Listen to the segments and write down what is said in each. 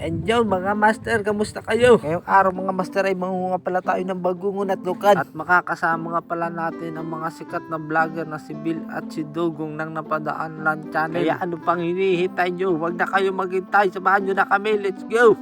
And yun mga master, kamusta kayo? Ngayong araw mga master ay mangunga pala tayo ng bagungon at lukan. At makakasama nga pala natin ang mga sikat na vlogger na si Bill at si Dugong ng Napadaan Land Channel. Kaya ano pang hinihintay nyo? Huwag na kayo maghintay, samahan nyo na kami, let's go!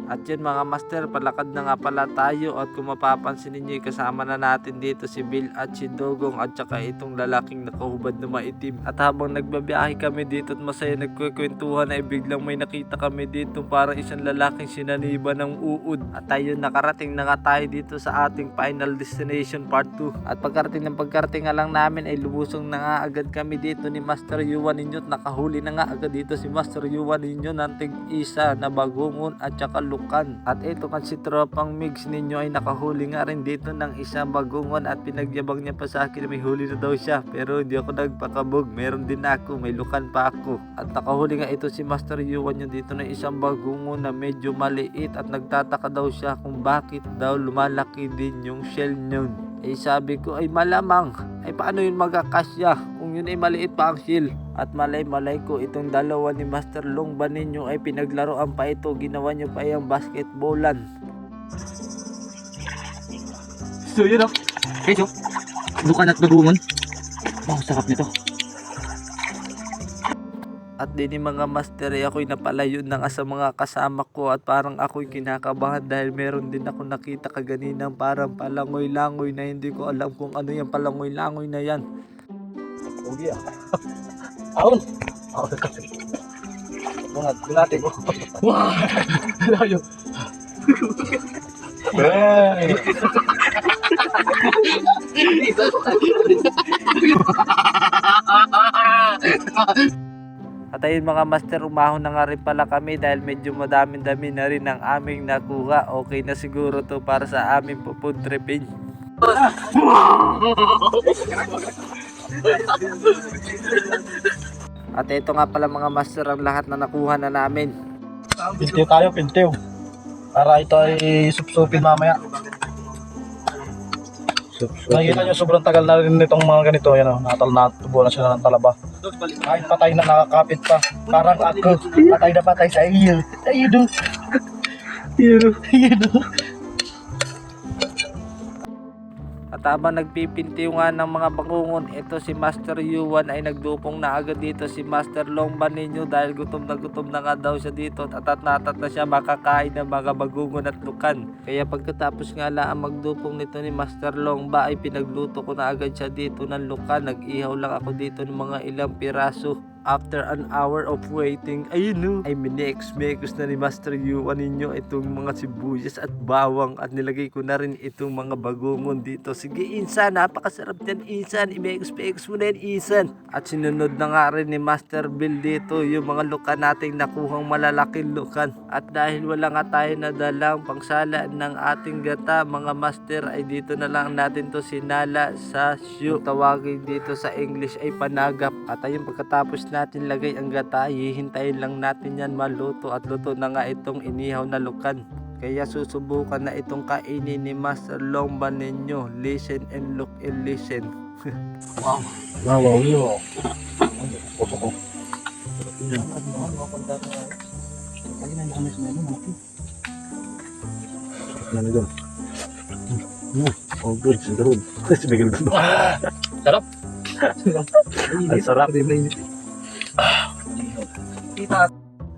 At yun mga master, palakad na nga pala tayo at kung mapapansin ninyo kasama na natin dito si Bill at si Dugong at saka itong lalaking nakahubad na maitim. At habang nagbabiyahe kami dito at masaya nagkukwentuhan ay biglang may nakita kami dito parang isang lalaking sinaniba ng uod. At ayun, nakarating na nga tayo dito sa ating final destination part 2. At pagkarating nga lang namin ay lubusong na nga agad kami dito ni Master Yuan ninyo at nakahuli na nga agad dito si Master Yuan ninyo ng tig-isa na bagungon at saka lukan. At ito kasi tropang mix ninyo ay nakahuli nga rin dito ng isang bagungon at pinagyabang niya pa sa akin na may huli na daw siya, pero hindi ako nagpakabog, meron din ako, may lukan pa ako. At nakahuli nga ito si Master Yuan yung dito ng isang bagungon na medyo maliit at nagtataka daw siya kung bakit daw lumalaki din yung shell nyon. Eh sabi ko ay malamang, ay paano yun magkakasya kung yun ay maliit pa ang shell? At malay ko itong dalawa ni Master Longban ninyo ay pinaglaruan pa ito, ginawa nyo pa yung basketballan. So yun o, guys o, lukan at bagungon. Oh, sarap nito. At din mga master ay ako'y napalayo na nga sa mga kasama ko at parang ako'y kinakabahan dahil meron din ako nakita kaganina parang palangoy-langoy na hindi ko alam kung ano yung palangoy-langoy na yan. Ugi ah. Aon. Aon kasi. Bungat, binati ko. Wah! Layo. At ayun mga master, umahon na nga rin pala kami dahil medyo madami-dami na rin ang aming nakuha. Okay na siguro to para sa aming pupuntrepin. At ito nga pala mga master ang lahat na nakuha na namin. Pintiw tayo, pintiw. Para ito ay supsupin mamaya. Nakikita nyo sobrang tagal na rin nitong mga ganito. Yan o, natubo na sila ng talaba. Kahit patay na nakakapit pa. Parang ako, patay na patay sa iyo. Ayun o. Ayun o. At habang nagpipintiw nga ng mga bakungon, ito si Master Yuan ay nagdupong na agad dito si Master Longban ninyo dahil gutom na nga daw siya dito at natat na siya makakain ng mga bagungon at lukan. Kaya pagkatapos nga lang magdupong nito ni Master Longba ay pinagluto ko na agad siya dito ng lukan. Nag-ihaw lang ako dito ng mga ilang piraso. After an hour of waiting, ayun no, ay minix-mix na ni Master Yuan ninyo itong mga sibuyas at bawang at nilagay ko na rin itong mga bagungon dito. Sige Insan, napakasarap yan Insan, i-mix mo na yan Insan. At sinunod na nga rin ni Master Bill dito yung mga lukan nating nakuhang malalaking lukan. At dahil wala nga tayo nadalang pangsala ng ating gata mga master, ay dito na lang natin to sinala sa syu. Tawagin dito sa English ay panagap. At ayun, pagkatapos natin lagay ang gata, hihintayin lang natin yan maluto at luto na nga itong inihaw na lukan. Kaya susubukan na itong kainin ni Master Longban ninyo. Listen and look and listen. Wow. Wow, wow. Puso ko. Ano doon? Oh, good. Sarap. Sarap. Ay, sarap.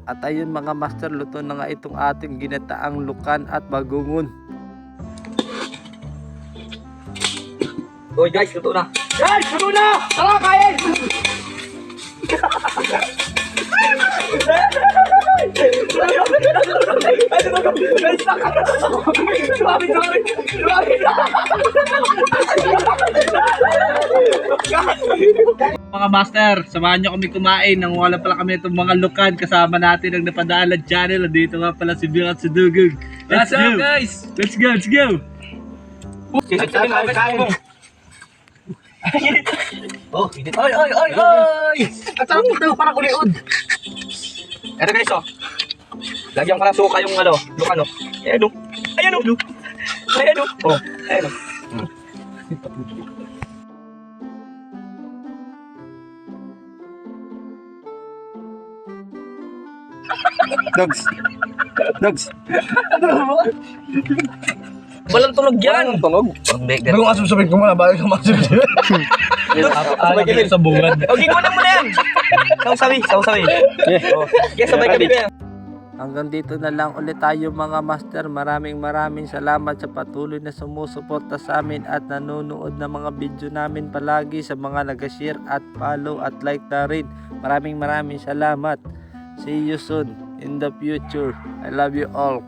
At ayun mga master, luto na nga itong ating ginataang lukan at bagungon. Hoy guys, luto na. Guys, luto na! Tara, kain! Mga master, samahan nyo kami kumain. Nanguha pala kami itong mga lukan. Kasama natin ang Napadaan Land Channel. Dito nga pala si Bill at si Dugong. Let's go guys! Let's go, let's go! Oh, oy! At sarap nito, parang uliod. Eto guys, oh. Lagyan ko ng suka yung lukan, oh. Ayan, oh. Ayan, oh. Ayan, oh. Oh, ayan, oh. Dogs. Dogs. Walang tunog yan. Tunog. Bago nga susubig ko muna, bago ka masubig. Sabay kami sa bungad. O, gigunan mo na yan. Sausawi. Yes, sabay kami kaya. Hanggang dito na lang ulit tayo mga master. Maraming salamat sa patuloy na sumusuporta sa amin at nanonood ng mga video namin palagi, sa mga nag-share at follow at like na rin. Maraming salamat. See you soon in the future. I love you all.